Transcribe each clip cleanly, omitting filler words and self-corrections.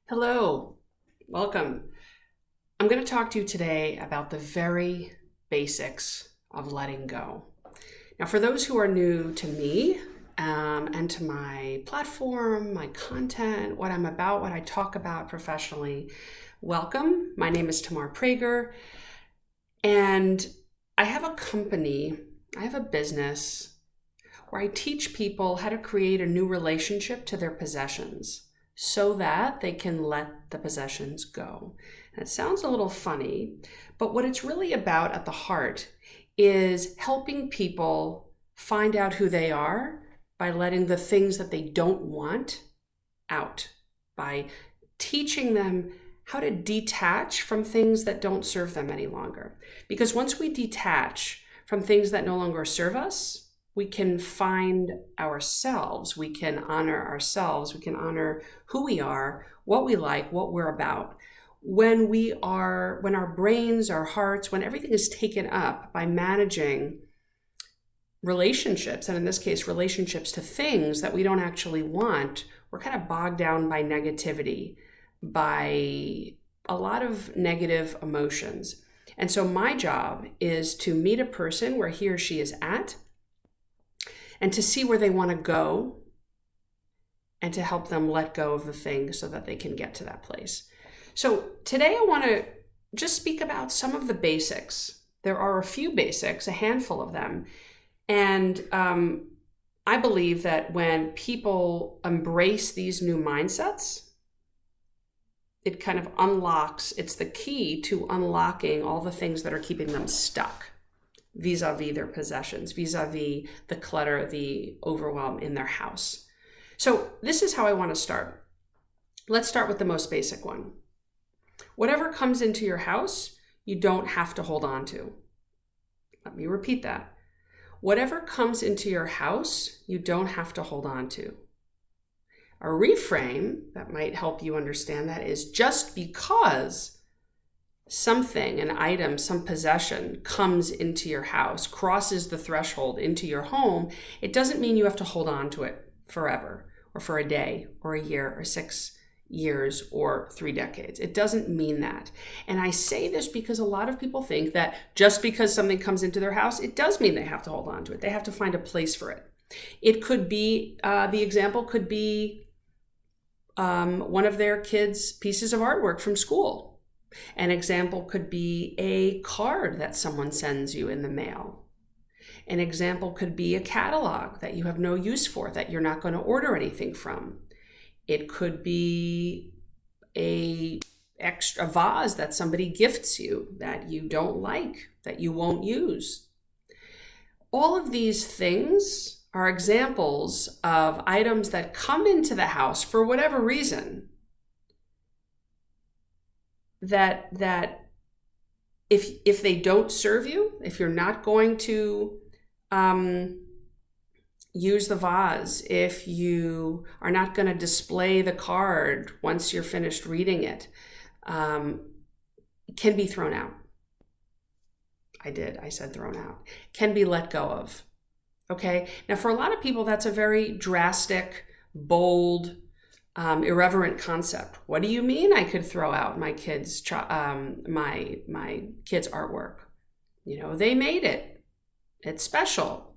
Hello, welcome. I'm going to talk to you today about the very basics of letting go. Now, for those who are new to me and to my platform, my content, what I'm about, what I talk about professionally, welcome. My name is Tamar Prager, and I have a company, I have a business where I teach people how to create a new relationship to their possessions so that they can let the possessions go. And it sounds a little funny, but what it's really about at the heart is helping people find out who they are by letting the things that they don't want out, by teaching them how to detach from things that don't serve them any longer. Because once we detach from things that no longer serve us, we can find ourselves, we can honor ourselves, we can honor who we are, what we like, what we're about. When our brains, our hearts, when everything is taken up by managing relationships, and in this case, relationships to things that we don't actually want, we're kind of bogged down by negativity, by a lot of negative emotions. And so my job is to meet a person where he or she is at, and to see where they want to go and to help them let go of the things so that they can get to that place. So today I want to just speak about some of the basics. There are a few basics, a handful of them. And I believe that when people embrace these new mindsets, it kind of unlocks, it's the key to unlocking all the things that are keeping them stuck vis-a-vis their possessions, vis-a-vis the clutter, the overwhelm in their house. So this is how I want to start. Let's start with the most basic one. Whatever comes into your house, you don't have to hold on to. Let me repeat that. Whatever comes into your house, you don't have to hold on to. A reframe that might help you understand that is just because something, an item, some possession comes into your house, crosses the threshold into your home, it doesn't mean you have to hold on to it forever or for a day or a year or 6 years or 3 decades. It doesn't mean that. And I say this because a lot of people think that just because something comes into their house, it does mean they have to hold on to it. They have to find a place for it. It could be, the example could be one of their kids' pieces of artwork from school. An example could be a card that someone sends you in the mail. An example could be a catalog that you have no use for, that you're not going to order anything from. It could be a extra vase that somebody gifts you that you don't like, that you won't use. All of these things are examples of items that come into the house for whatever reason, that if they don't serve you, if you're not going to use the vase, if you are not going to display the card once you're finished reading it, can be thrown out. I said thrown out. Can be let go of. Okay? Now, for a lot of people, that's a very drastic, bold, irreverent concept. What do you mean I could throw out my kids' my kids' artwork? You know, they made it. It's special.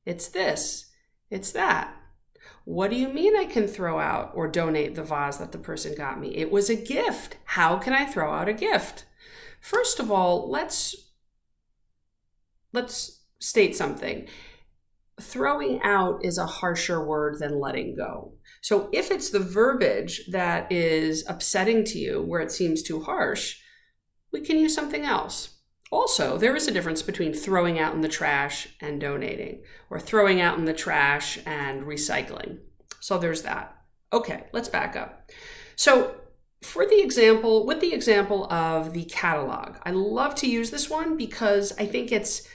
It's this. It's that. What do you mean I can throw out or donate the vase that the person got me? It was a gift. How can I throw out a gift? First of all, let's state something. Throwing out is a harsher word than letting go. So if it's the verbiage that is upsetting to you, where it seems too harsh, we can use something else. Also, there is a difference between throwing out in the trash and donating, or throwing out in the trash and recycling. So there's that. Okay, let's back up. So with the example of the catalog, I love to use this one because I think it's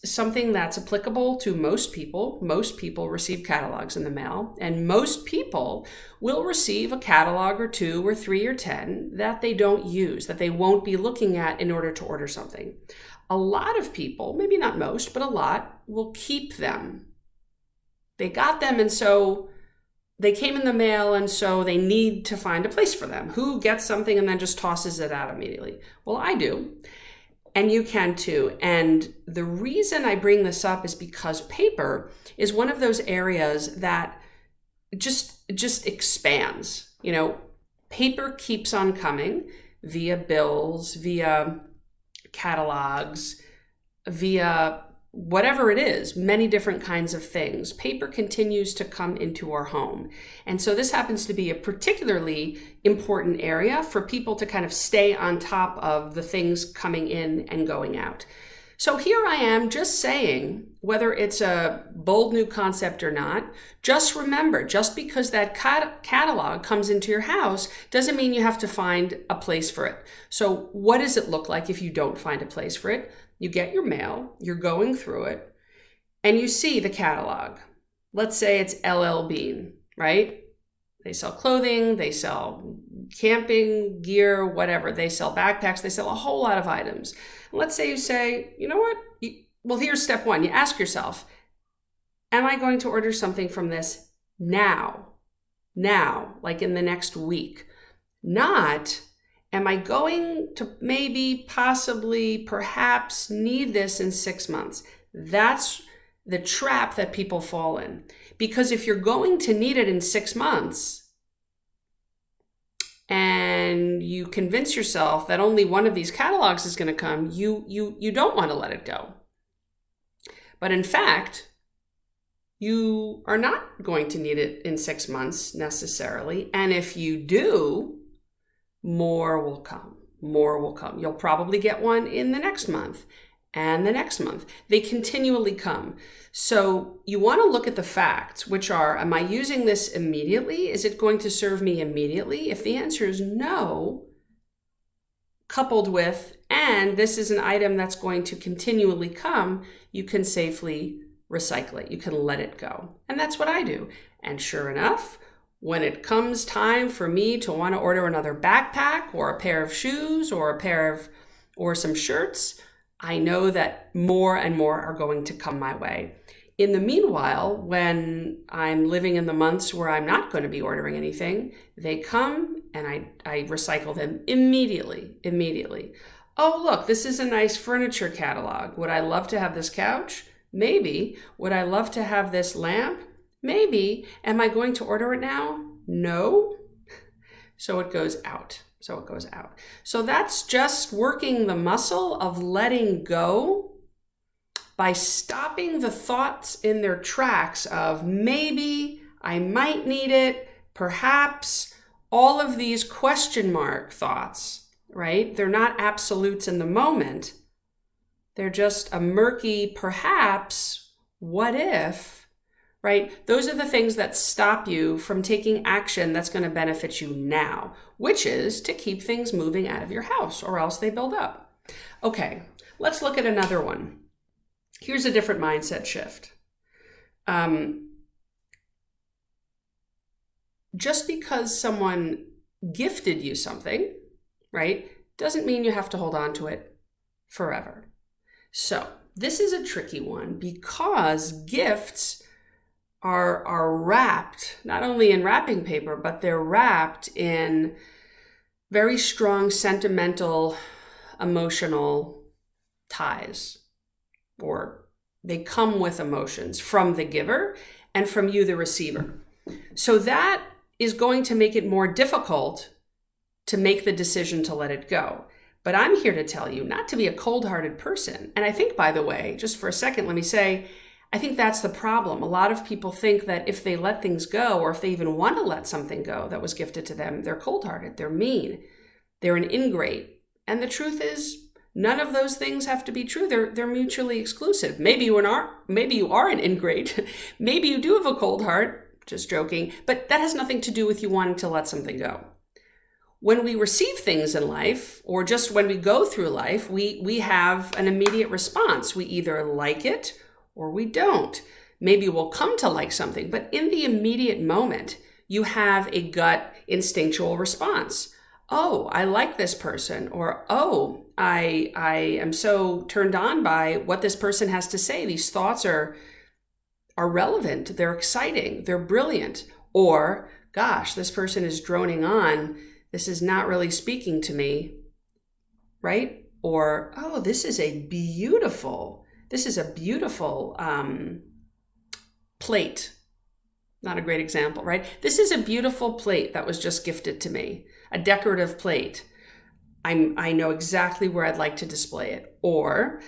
something that's applicable to most people. Most people receive catalogs in the mail, and most people will receive a catalog or 2 or 3 or 10 that they don't use, that they won't be looking at in order to order something. A lot of people, maybe not most, but a lot, will keep them. They got them, and so they came in the mail, and so they need to find a place for them. Who gets something and then just tosses it out immediately? Well, I do. And you can too. And the reason I bring this up is because paper is one of those areas that just expands. You know, paper keeps on coming via bills, via catalogs, via whatever it is, many different kinds of things. Paper continues to come into our home. And so this happens to be a particularly important area for people to kind of stay on top of the things coming in and going out. So here I am just saying, whether it's a bold new concept or not, just remember, just because that catalog comes into your house doesn't mean you have to find a place for it. So what does it look like if you don't find a place for it? You get your mail, you're going through it, and you see the catalog. Let's say it's LL Bean, right? They sell clothing, they sell camping gear, whatever. They sell backpacks, they sell a whole lot of items. Let's say you say, you know what? Well, here's step one. You ask yourself, am I going to order something from this now? Now, like in the next week. Not, am I going to maybe, possibly, perhaps need this in 6 months? That's the trap that people fall in. Because if you're going to need it in 6 months and you convince yourself that only one of these catalogs is going to come, you don't want to let it go. But in fact, you are not going to need it in 6 months necessarily. And if you do, more will come. More will come. You'll probably get one in the next month and the next month. They continually come. So you want to look at the facts, which are, am I using this immediately? Is it going to serve me immediately? If the answer is no, coupled with, and this is an item that's going to continually come, you can safely recycle it. You can let it go. And that's what I do. And sure enough, when it comes time for me to want to order another backpack or a pair of shoes or some shirts, I know that more and more are going to come my way. In the meanwhile, when I'm living in the months where I'm not going to be ordering anything, they come and I recycle them immediately. Oh, look, this is a nice furniture catalog. Would I love to have this couch? Maybe. Would I love to have this lamp? Maybe. Am I going to order it now? No. So it goes out. So that's just working the muscle of letting go by stopping the thoughts in their tracks of maybe, I might need it, perhaps, all of these question mark thoughts, right? They're not absolutes in the moment. They're just a murky perhaps, what if, right? Those are the things that stop you from taking action that's going to benefit you now, which is to keep things moving out of your house or else they build up. Okay, let's look at another one. Here's a different mindset shift. Just because someone gifted you something, right, doesn't mean you have to hold on to it forever. So this is a tricky one because gifts are wrapped, not only in wrapping paper, but they're wrapped in very strong sentimental, emotional ties, or they come with emotions from the giver and from you, the receiver. So that is going to make it more difficult to make the decision to let it go. But I'm here to tell you not to be a cold-hearted person. And I think, by the way, just for a second, let me say, I think that's the problem. A lot of people think that if they let things go, or if they even want to let something go that was gifted to them, they're cold-hearted, they're mean, they're an ingrate. And the truth is, none of those things have to be true. They're mutually exclusive. Maybe you are an ingrate. Maybe you do have a cold heart, just joking, but that has nothing to do with you wanting to let something go. When we receive things in life, or just when we go through life, we have an immediate response. We either like it or we don't. Maybe we'll come to like something, but in the immediate moment, you have a gut instinctual response. Oh, I like this person, or oh, I am so turned on by what this person has to say. These thoughts are relevant, they're exciting, they're brilliant. Or, gosh, this person is droning on. This is not really speaking to me, right? Or, oh, this is a beautiful plate. Not a great example, right? This is a beautiful plate that was just gifted to me, a decorative plate. I know exactly where I'd like to display it. Or,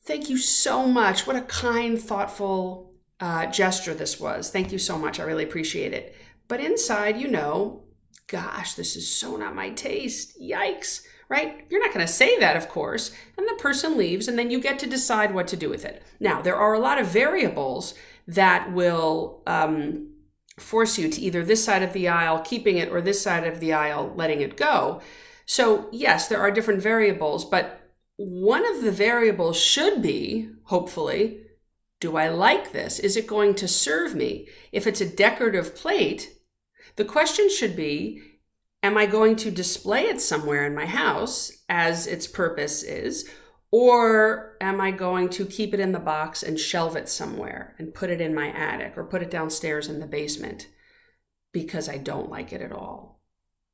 thank you so much. What a kind, thoughtful gesture this was. Thank you so much. I really appreciate it. But inside, gosh, this is so not my taste. Yikes, right? You're not going to say that, of course. And the person leaves, and then you get to decide what to do with it. Now, there are a lot of variables that will force you to either this side of the aisle, keeping it, or this side of the aisle, letting it go. So yes, there are different variables, but one of the variables should be, hopefully, do I like this? Is it going to serve me? If it's a decorative plate, the question should be, am I going to display it somewhere in my house as its purpose is? Or am I going to keep it in the box and shelve it somewhere and put it in my attic or put it downstairs in the basement because I don't like it at all?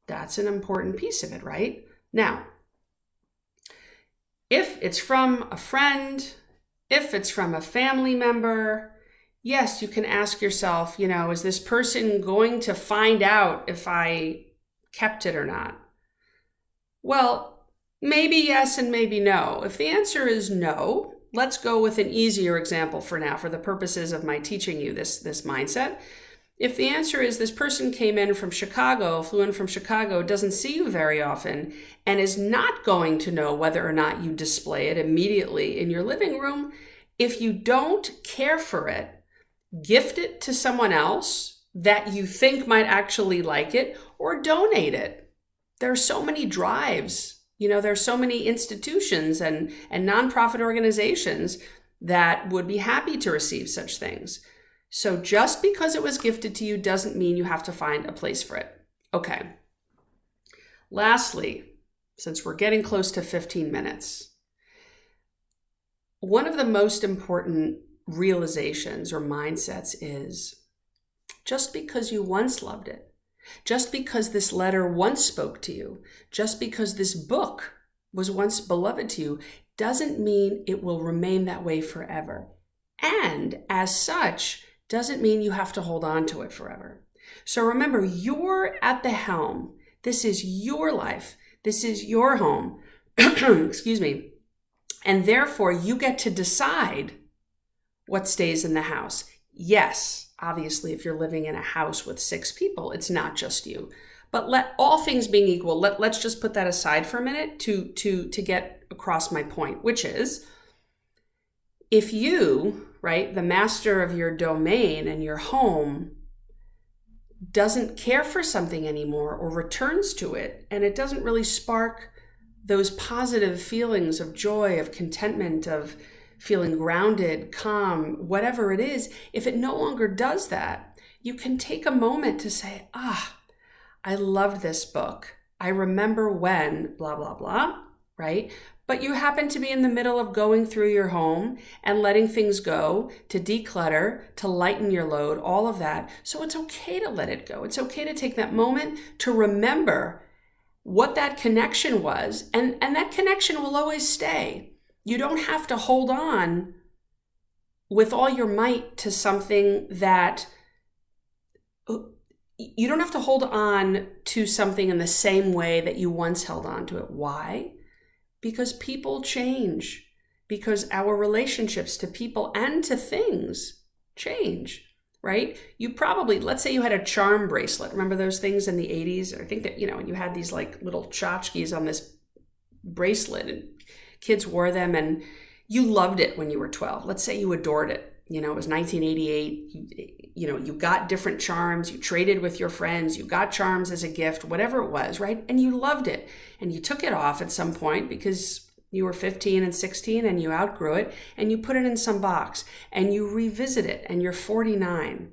That's an important piece of it, right? Now, if it's from a friend, if it's from a family member, yes, you can ask yourself, is this person going to find out if I kept it or not? Well, maybe yes and maybe no. If the answer is no, let's go with an easier example for now, for the purposes of my teaching you this mindset. If the answer is this person flew in from Chicago, doesn't see you very often, and is not going to know whether or not you display it immediately in your living room, if you don't care for it, gift it to someone else that you think might actually like it, or donate it. There are so many drives. There are so many institutions and nonprofit organizations that would be happy to receive such things. So just because it was gifted to you doesn't mean you have to find a place for it. Okay. Lastly, since we're getting close to 15 minutes, one of the most important realizations or mindsets is just because you once loved it, just because this letter once spoke to you, just because this book was once beloved to you, doesn't mean it will remain that way forever. And as such, doesn't mean you have to hold on to it forever. So remember, you're at the helm. This is your life. This is your home. Excuse me. And therefore, you get to decide what stays in the house. Yes, obviously, if you're living in a house with 6 people, it's not just you. But let all things being equal, let's just put that aside for a minute to get across my point, which is, if you, right, the master of your domain and your home, doesn't care for something anymore or returns to it, and it doesn't really spark those positive feelings of joy, of contentment, of feeling grounded, calm, whatever it is, if it no longer does that, you can take a moment to say, I loved this book. I remember when, blah, blah, blah, right? But you happen to be in the middle of going through your home and letting things go, to declutter, to lighten your load, all of that. So it's okay to let it go. It's okay to take that moment to remember what that connection was. And that connection will always stay. You don't have to hold on with all your might to something that... You don't have to hold on to something in the same way that you once held on to it. Why? Because people change, because our relationships to people and to things change, right? You probably, let's say you had a charm bracelet. Remember those things in the 80s? I think that, you had these like little tchotchkes on this bracelet and kids wore them and you loved it when you were 12. Let's say you adored it. It was 1988. You got different charms. You traded with your friends. You got charms as a gift, whatever it was, right? And you loved it. And you took it off at some point because you were 15 and 16 and you outgrew it. And you put it in some box and you revisit it and you're 49,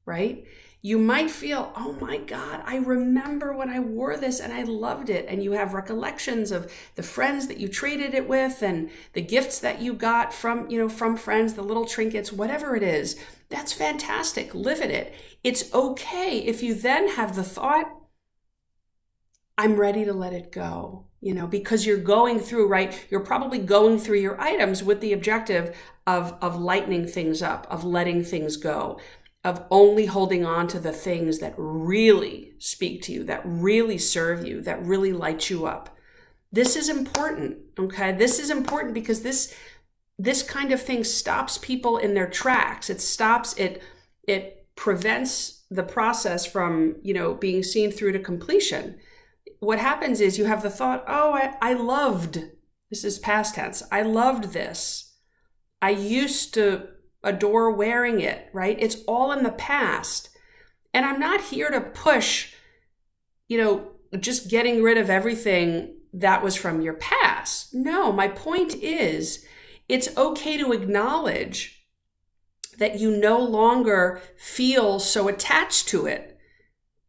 right? You might feel, oh my God, I remember when I wore this and I loved it. And you have recollections of the friends that you traded it with and the gifts that you got from, from friends, the little trinkets, whatever it is. That's fantastic. Live in it. It's okay if you then have the thought, I'm ready to let it go, because you're going through, right? You're probably going through your items with the objective of lightening things up, of letting things go, of only holding on to the things that really speak to you, that really serve you, that really light you up. This is important, okay? This is important because this kind of thing stops people in their tracks. It prevents the process from, being seen through to completion. What happens is you have the thought, oh, I loved, this is past tense, I loved this. I used to adore wearing it, right? It's all in the past. And I'm not here to push, just getting rid of everything that was from your past. No, my point is, it's okay to acknowledge that you no longer feel so attached to it.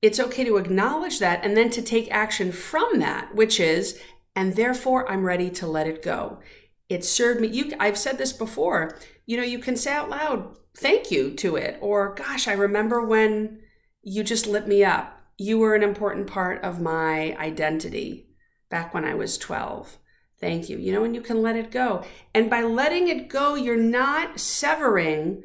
It's okay to acknowledge that and then to take action from that, which is, and therefore I'm ready to let it go. It served me. I've said this before, you can say out loud, thank you to it. Or, gosh, I remember when you just lit me up. You were an important part of my identity back when I was 12. Thank you. And you can let it go. And by letting it go, you're not severing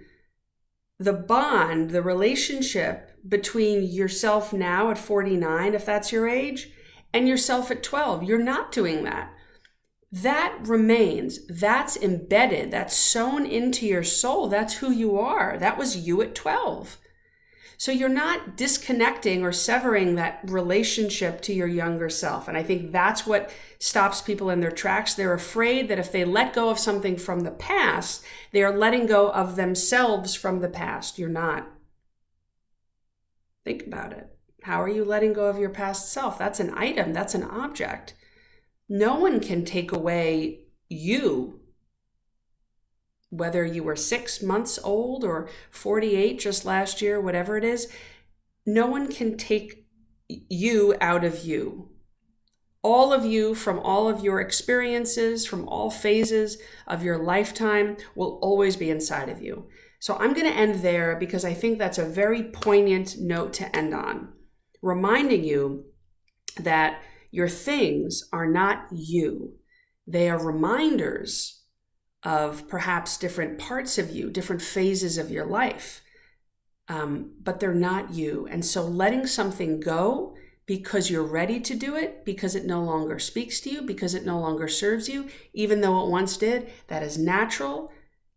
the bond, the relationship between yourself now at 49, if that's your age, and yourself at 12. You're not doing that. That remains. That's embedded. That's sewn into your soul. That's who you are. That was you at 12. So you're not disconnecting or severing that relationship to your younger self. And I think that's what stops people in their tracks. They're afraid that if they let go of something from the past, they are letting go of themselves from the past. You're not. Think about it. How are you letting go of your past self? That's an item. That's an object. No one can take away you, whether you were 6 months old or 48 just last year, whatever it is. No one can take you out of you. All of you, from all of your experiences, from all phases of your lifetime, will always be inside of you. So I'm going to end there because I think that's a very poignant note to end on, reminding you that your things are not you. They are reminders of perhaps different parts of you, different phases of your life, but they're not you. And so letting something go because you're ready to do it, because it no longer speaks to you, because it no longer serves you, even though it once did, that is natural,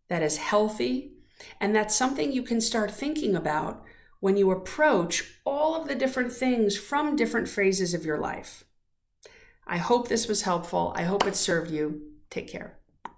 that is healthy, and that's something you can start thinking about when you approach all of the different things from different phases of your life. I hope this was helpful. I hope it served you. Take care.